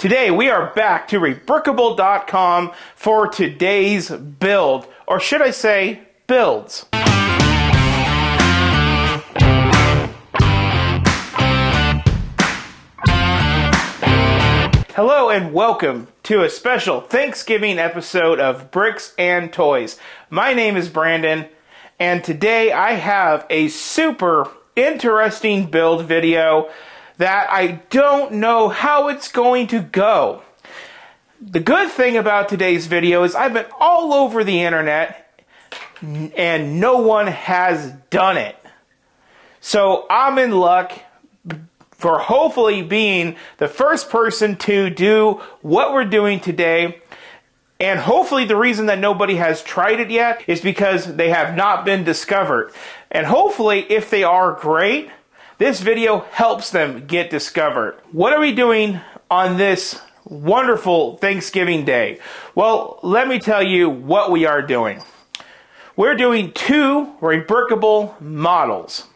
Today we are back to rebrickable.com for today's build, or should I say builds. Hello and welcome to a special Thanksgiving episode of Bricks and Toys. My name is Brandon, and today I have a super interesting build video that I don't know how it's going to go. The good thing about today's video is I've been all over the internet and no one has done it. So I'm in luck for hopefully being the first person to do what we're doing today. And hopefully the reason that nobody has tried it yet is because they have not been discovered. And hopefully if they are great, this video helps them get discovered. What are we doing on this wonderful Thanksgiving day? Well, let me tell you what we are doing. We're doing two rebrickable models.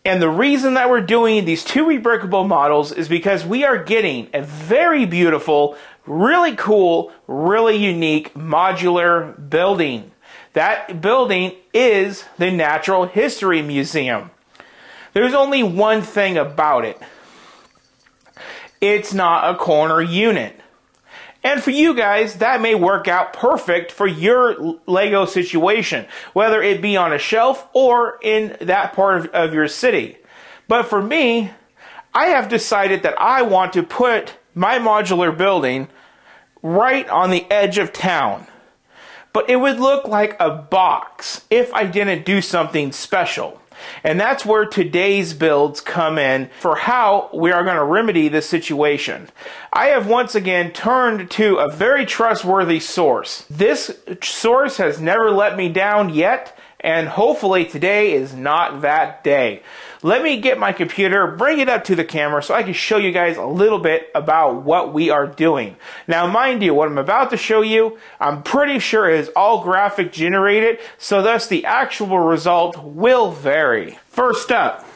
And the reason that we're doing these two rebrickable models is because we are getting a very beautiful, really cool, really unique modular building. That building is the Natural History Museum. There's only one thing about it. It's not a corner unit. And for you guys, that may work out perfect for your Lego situation, whether it be on a shelf or in that part of your city. But for me, I have decided that I want to put my modular building right on the edge of town. But it would look like a box if I didn't do something special. And that's where today's builds come in for how we are going to remedy this situation. I have once again turned to a very trustworthy source. This source has never let me down yet, and hopefully today is not that day. Let me get my computer, bring it up to the camera so I can show you guys a little bit about what we are doing. Now, mind you, what I'm about to show you, I'm pretty sure is all graphic generated, so thus the actual result will vary. First up,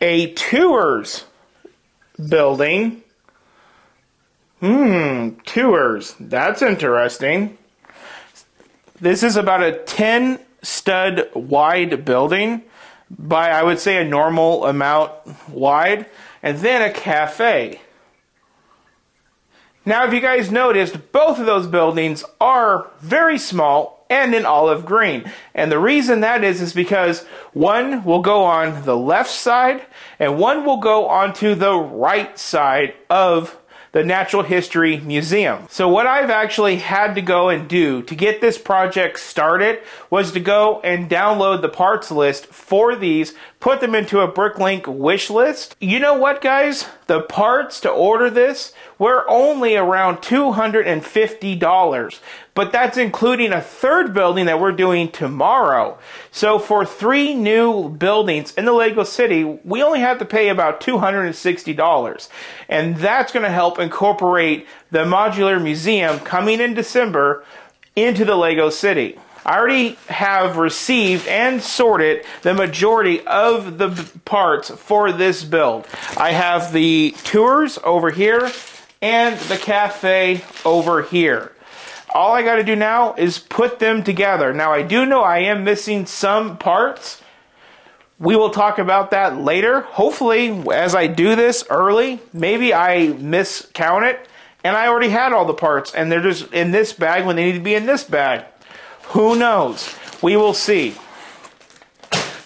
a tours building. Tours. That's interesting. This is about a 10 stud wide building by, I would say, a normal amount wide, and then a cafe. Now, if you guys noticed, both of those buildings are very small and in olive green. And the reason that is because one will go on the left side and one will go onto the right side of the Natural History Museum. So what I've actually had to go and do to get this project started was to go and download the parts list for these, put them into a Bricklink wish list. You know what, guys? The parts to order this were only around $250. But that's including a third building that we're doing tomorrow. So for 3 new buildings in the Lego City, we only have to pay about $260. And that's going to help incorporate the modular museum coming in December into the Lego City. I already have received and sorted the majority of the parts for this build. I have the tours over here and the cafe over here. All I got to do now is put them together. Now, I do know I am missing some parts. We will talk about that later. Hopefully, as I do this early, maybe I miscount it, and I already had all the parts, and they're just in this bag when they need to be in this bag. Who knows? We will see.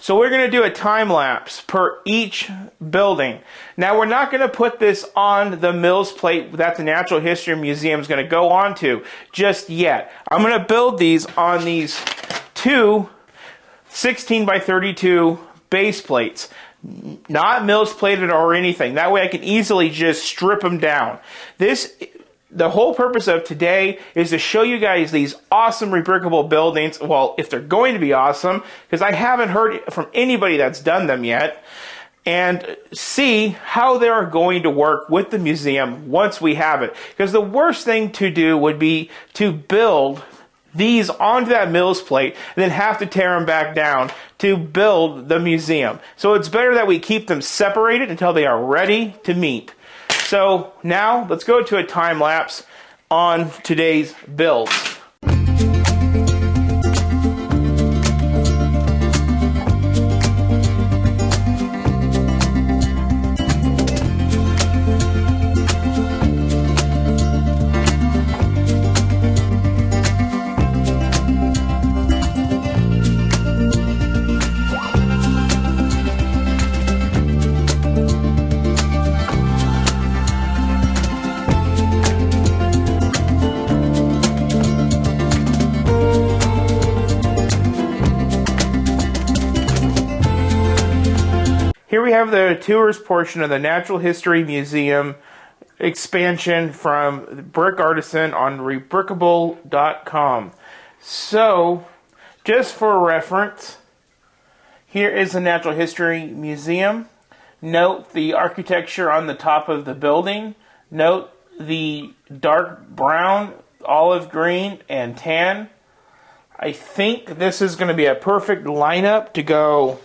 So we're going to do a time lapse per each building. Now, we're not going to put this on the Mills plate that the Natural History Museum is going to go onto just yet. I'm going to build these on these two 16 by 32 base plates. Not Mills plated or anything. That way I can easily just strip them down. The whole purpose of today is to show you guys these awesome rebrickable buildings. Well, if they're going to be awesome, because I haven't heard from anybody that's done them yet. And see how they are going to work with the museum once we have it. Because the worst thing to do would be to build these onto that Mills plate and then have to tear them back down to build the museum. So it's better that we keep them separated until they are ready to meet. So now let's go to a time lapse on today's build. Here we have the tours portion of the Natural History Museum expansion from Brick Artisan on rebrickable.com. So, just for reference, here is the Natural History Museum. Note the architecture on the top of the building. Note the dark brown, olive green, and tan. I think this is going to be a perfect lineup to go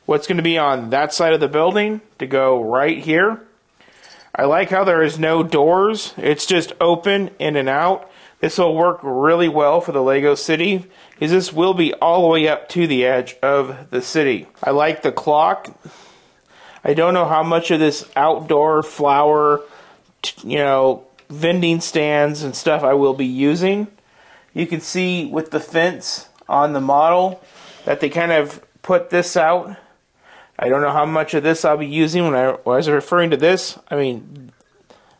what's going to be on that side of the building to go right here. I like how there is no doors. It's just open in and out. This will work really well for the Lego City because this will be all the way up to the edge of the city. I like the clock. I don't know how much of this outdoor flower, vending stands and stuff I will be using. You can see with the fence on the model that they kind of put this out. I don't know how much of this I'll be using. When I was referring to this, I mean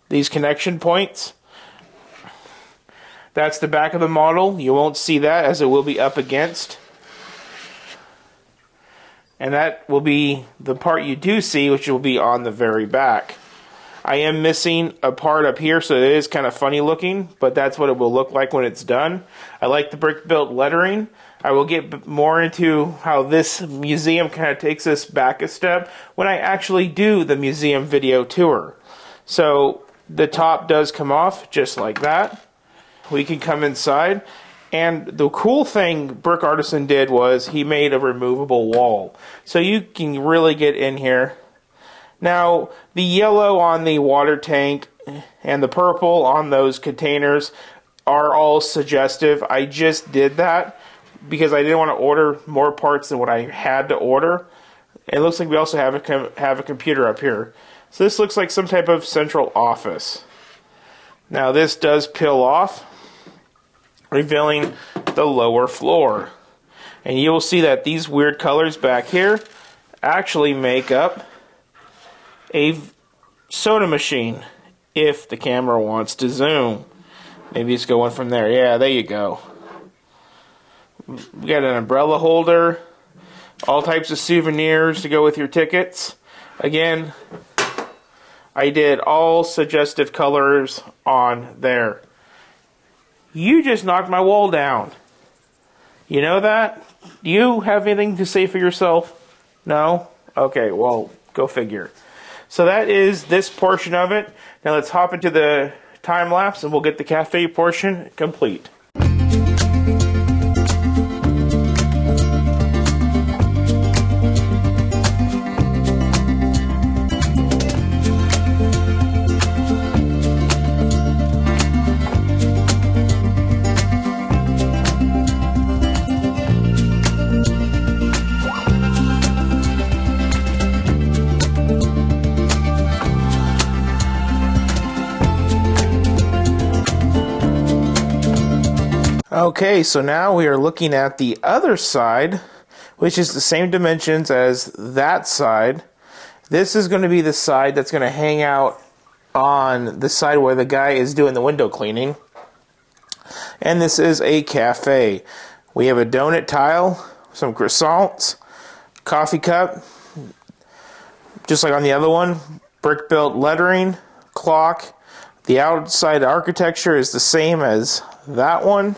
these connection points. That's the back of the model. You won't see that as it will be up against. And that will be the part you do see, which will be on the very back. I am missing a part up here, so it is kind of funny looking, but that's what it will look like when it's done. I like the brick built lettering. I will get more into how this museum kind of takes us back a step when I actually do the museum video tour. So the top does come off just like that. We can come inside, and the cool thing Brick Artisan did was he made a removable wall. So you can really get in here. Now, the yellow on the water tank and the purple on those containers are all suggestive. I just did that because I didn't want to order more parts than what I had to order. It looks like we also have a computer up here. So this looks like some type of central office. Now this does peel off, revealing the lower floor. And you will see that these weird colors back here actually make up a soda machine if the camera wants to zoom. Maybe it's going from there. Yeah, there you go. We got an umbrella holder, all types of souvenirs to go with your tickets. Again, I did all suggestive colors on there. You just knocked my wall down. You know that? Do you have anything to say for yourself? No? Okay, well, go figure. So that is this portion of it. Now let's hop into the time lapse and we'll get the cafe portion complete. Okay, so now we are looking at the other side, which is the same dimensions as that side. This is going to be the side that's going to hang out on the side where the guy is doing the window cleaning. And this is a cafe. We have a donut tile, some croissants, coffee cup, just like on the other one, brick built lettering, clock. The outside architecture is the same as that one.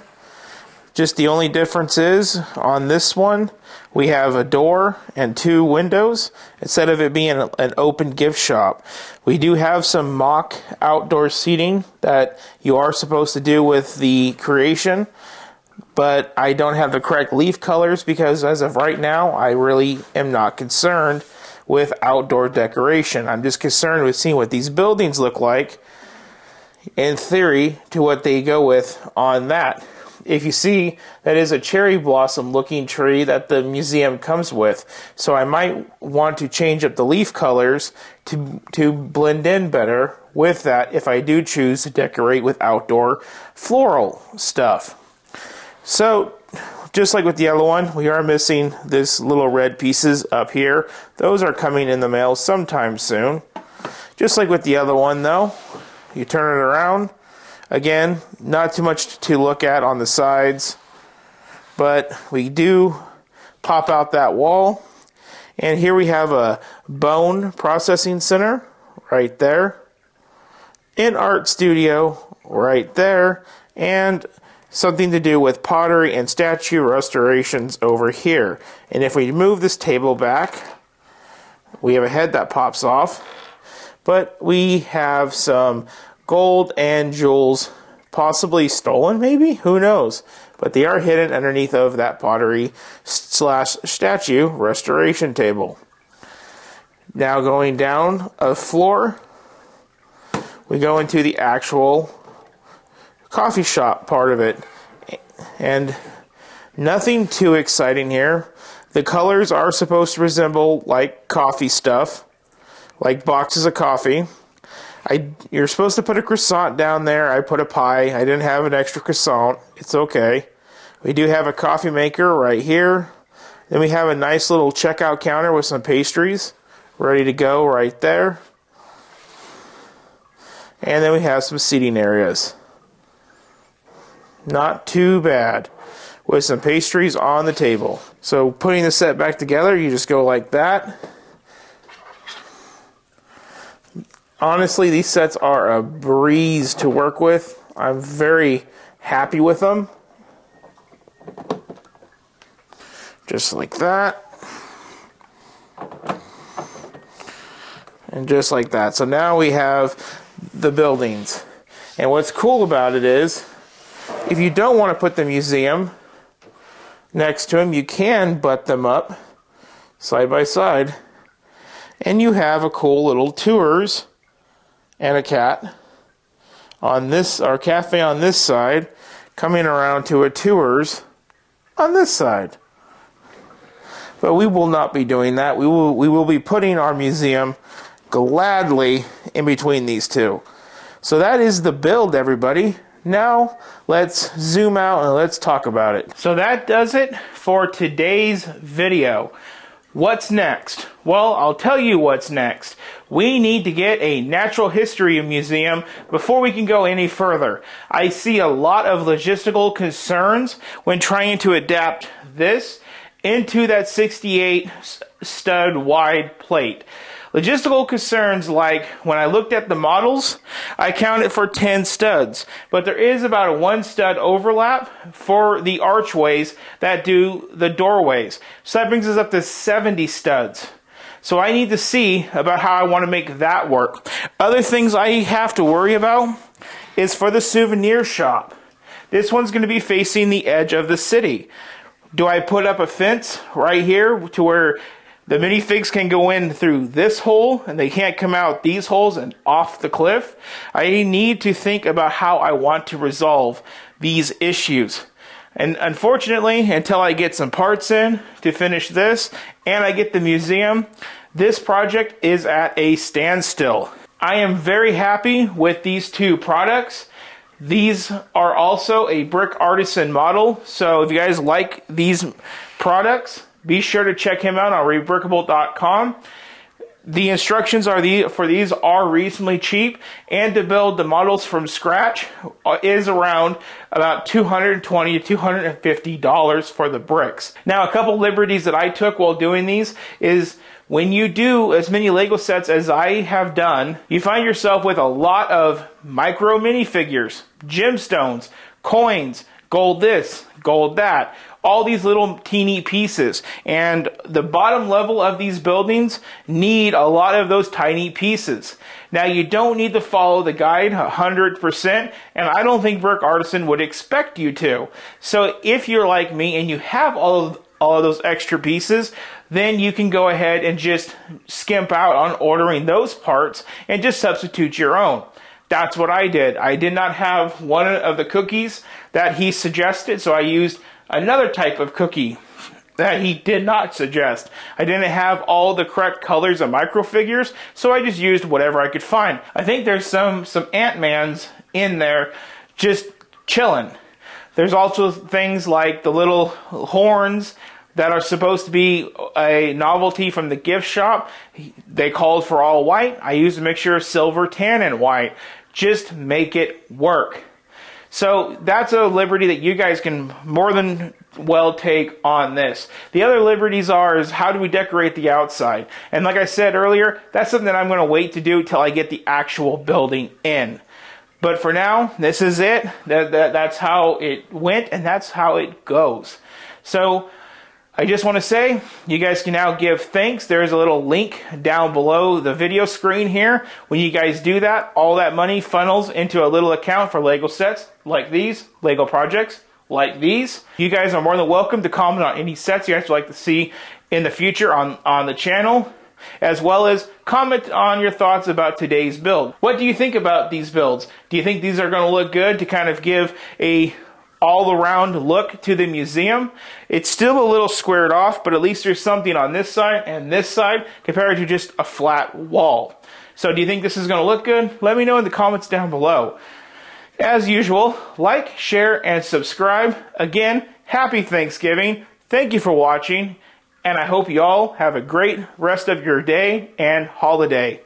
Just the only difference is, on this one, we have a door and 2 windows, instead of it being an open gift shop. We do have some mock outdoor seating that you are supposed to do with the creation, but I don't have the correct leaf colors because as of right now, I really am not concerned with outdoor decoration. I'm just concerned with seeing what these buildings look like in theory to what they go with on that. If you see, that is a cherry blossom looking tree that the museum comes with. So I might want to change up the leaf colors to blend in better with that if I do choose to decorate with outdoor floral stuff. So just like with the yellow one, we are missing this little red pieces up here. Those are coming in the mail sometime soon. Just like with the other one though, you turn it around. Again, not too much to look at on the sides, but we do pop out that wall. And here we have a bone processing center right there, an art studio right there, and something to do with pottery and statue restorations over here. And if we move this table back, we have a head that pops off, but we have some gold and jewels, possibly stolen maybe? Who knows? But they are hidden underneath of that pottery / statue restoration table. Now going down a floor, we go into the actual coffee shop part of it. And nothing too exciting here. The colors are supposed to resemble like coffee stuff, like boxes of coffee. You're supposed to put a croissant down there. I put a pie. I didn't have an extra croissant. It's okay. We do have a coffee maker right here. Then we have a nice little checkout counter with some pastries ready to go right there. And then we have some seating areas. Not too bad. With some pastries on the table. So putting the set back together, you just go like that. Honestly, these sets are a breeze to work with. I'm very happy with them. Just like that. And just like that. So now we have the buildings. And what's cool about it is, if you don't want to put the museum next to them, you can butt them up side by side. And you have a cool little tours and a cat on this, our cafe on this side, coming around to a tours on this side. But we will not be doing that. We will be putting our museum gladly in between these two. So that is the build, everybody. Now let's zoom out and let's talk about it. So that does it for today's video. What's next? Well, I'll tell you what's next. We need to get a natural history museum before we can go any further. I see a lot of logistical concerns when trying to adapt this into that 68 stud wide plate. Logistical concerns like when I looked at the models, I counted for 10 studs, but there is about a 1 stud overlap for the archways that do the doorways. So that brings us up to 70 studs. So I need to see about how I want to make that work. Other things I have to worry about is for the souvenir shop. This one's going to be facing the edge of the city. Do I put up a fence right here to where the minifigs can go in through this hole and they can't come out these holes and off the cliff? I need to think about how I want to resolve these issues. And unfortunately, until I get some parts in to finish this and I get the museum, this project is at a standstill. I am very happy with these two products. These are also a Brick Artisan model, so if you guys like these products, be sure to check him out on rebrickable.com. The instructions for these are reasonably cheap, and to build the models from scratch is around about $220 to $250 for the bricks. Now, a couple liberties that I took while doing these is when you do as many Lego sets as I have done, you find yourself with a lot of micro minifigures, gemstones, coins, gold this, gold that, all these little teeny pieces. And the bottom level of these buildings need a lot of those tiny pieces. Now, you don't need to follow the guide 100%, and I don't think Brick Artisan would expect you to. So if you're like me and you have all all of those extra pieces, then you can go ahead and just skimp out on ordering those parts and just substitute your own. That's what I did. I did not have one of the cookies that he suggested, so I used another type of cookie that he did not suggest. I didn't have all the correct colors of microfigures, so I just used whatever I could find. I think there's some Ant-Mans in there just chilling. There's also things like the little horns that are supposed to be a novelty from the gift shop. They called for all white. I used a mixture of silver, tan, and white. Just make it work. So that's a liberty that you guys can more than well take on this. The other liberties is how do we decorate the outside? And like I said earlier, that's something that I'm going to wait to do till I get the actual building in. But for now, this is it. That's how it went, and that's how it goes. So I just want to say, you guys can now give thanks. There's a little link down below the video screen here. When you guys do that, all that money funnels into a little account for Lego sets like these, Lego projects like these. You guys are more than welcome to comment on any sets you guys would like to see in the future on the channel, as well as comment on your thoughts about today's build. What do you think about these builds? Do you think these are going to look good to kind of give a all-around look to the museum? It's still a little squared off, but at least there's something on this side and this side compared to just a flat wall. So do you think this is going to look good? Let me know in the comments down below. As usual, like, share, and subscribe. Again, happy Thanksgiving. Thank you for watching, and I hope you all have a great rest of your day and holiday.